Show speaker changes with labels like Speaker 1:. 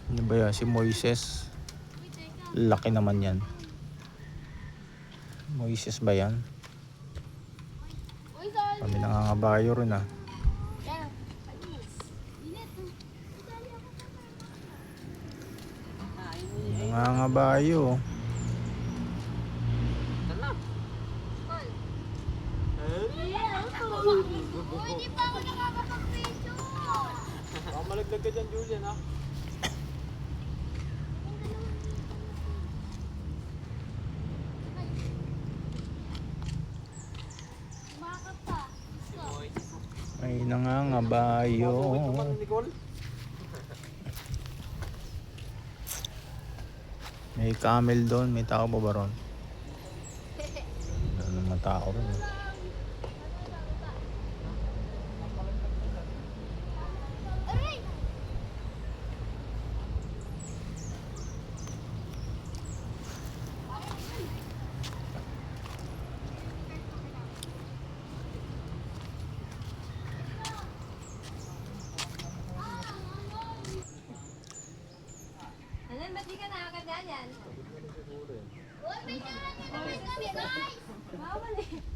Speaker 1: Ano ba yan? Si Moises. Laki naman yan. Moises ba yan? Kami nangangabayo rin ah. Nangangabayo.
Speaker 2: Hindi pa ako nakakapag-video.
Speaker 3: Malaglag ka dyan, Julian, ha?
Speaker 2: Bakit pa?
Speaker 1: May nangangabayo.
Speaker 3: Bakit naman, Nicole?
Speaker 1: May camel doon. May tao pa ba ron? Ano naman tao ron eh.
Speaker 2: Aray!
Speaker 4: Anan, ba't di ka nakakaganyan?
Speaker 2: Uy, picture lang dito kami, guys!
Speaker 4: Bawal eh.